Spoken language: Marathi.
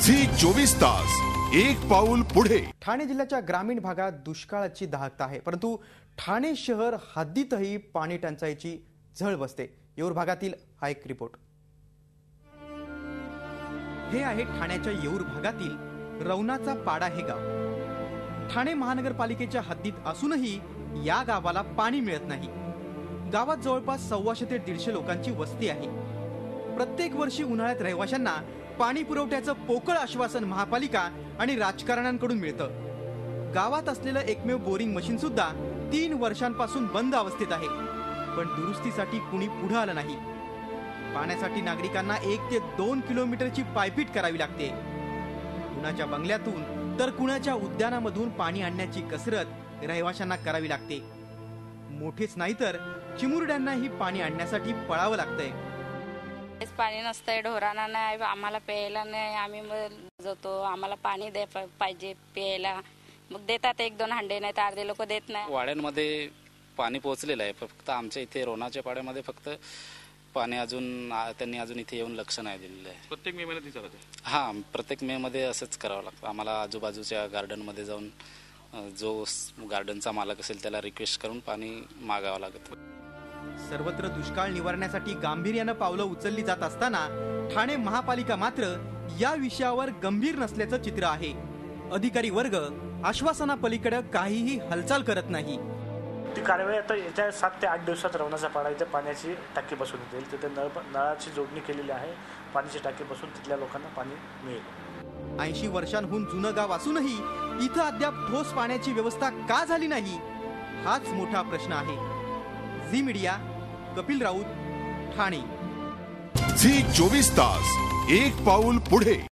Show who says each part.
Speaker 1: झी 24 तास एक पाऊल पुढे।
Speaker 2: ठाणे जिल्ह्याच्या ग्रामीण भागात दुष्काळाची दाहकता आहे, परंतु ठाणे शहर हद्दीतही पाणी टंचाईची झळ बसते। येऊर भागातील हा एक रिपोर्ट। हे आहे ठाण्याच्या येऊर भागातील रवनाचा पाडा हे गाव। ठाणे महानगरपालिकेच्या हद्दीत असूनही या गावाला पाणी मिळत नाही। गावात जवळपास 125 ते 150 लोकांची वस्ती आहे। प्रत्येक वर्षी उन्हाळ्यात रहिवाशांना पाणी पुरवठ्याचं पोकळ आश्वासन महापालिका आणि राजकारण्यांकडून मिळतं। गावात असलेलं एकमेव बोरिंग मशीन सुद्धा 3 वर्षांपासून बंद अवस्थेत आहे, पण दुरुस्तीसाठी कुणी पुढे आलं नाही। पाण्यासाठी नागरिकांना 1 ते 2 किलोमीटरची पायपीट करावी लागते। कुणाच्या बंगल्यातून तर कुणाच्या उद्यानामधून पाणी आणण्याची कसरत रहिवाशांना करावी लागते। मोठेच नाही तर चिमुरड्यांनाही पाणी आणण्यासाठी पळावं लागतंय।
Speaker 3: पाणी नसतंय, ढोरांना नाही, आम्हाला प्यायला नाही। आम्ही जातो, आम्हाला पाणी पाहिजे प्यायला। मग देतात 1-2 हांडे, नाही तर अर्धे लोक देत नाही।
Speaker 4: वाड्यांमध्ये पाणी पोहोचलेलं आहे, फक्त आमच्या इथे रोणाच्या पाड्यामध्ये फक्त पाणी त्यांनी अजून इथे येऊन लक्ष नाही दिलेलं आहे।
Speaker 5: प्रत्येक मे महिन्यात विचारते।
Speaker 4: हां, प्रत्येक मे मध्ये असंच करावं लागतं आम्हाला। आजूबाजूच्या गार्डनमध्ये जाऊन जो गार्डनचा मालक असेल त्याला रिक्वेस्ट करून पाणी मागावं लागतं।
Speaker 2: सर्वत्र दुष्काळ निवारण्यासाठी गांभीर्यानं पावलं उचलली जात असताना ठाणे महापालिका मात्र या विषयावर गंभीर नसल्याचं चित्र आहे। अधिकारी वर्ग आश्वासनापलीकडे काहीही हालचाल करत नाही।
Speaker 6: ती कारवाई आता येत्या 7 ते 8 दिवसात रवनाचा पाडा इथे पाण्याची टाकी बसून येईल। तिथे नळाची जोडणी केलेली आहे। पाण्याची टाकी बसून तिथल्या लोकांना पाणी मिळेल।
Speaker 2: 80 वर्षांहून जुनं गाव असूनही इथं अद्याप ठोस पाण्याची व्यवस्था का झाली नाही, हाच मोठा प्रश्न आहे। झी मीडिया, कपिल राऊत, ठाणे।
Speaker 1: झी 24 तास एक पाऊल पुढे।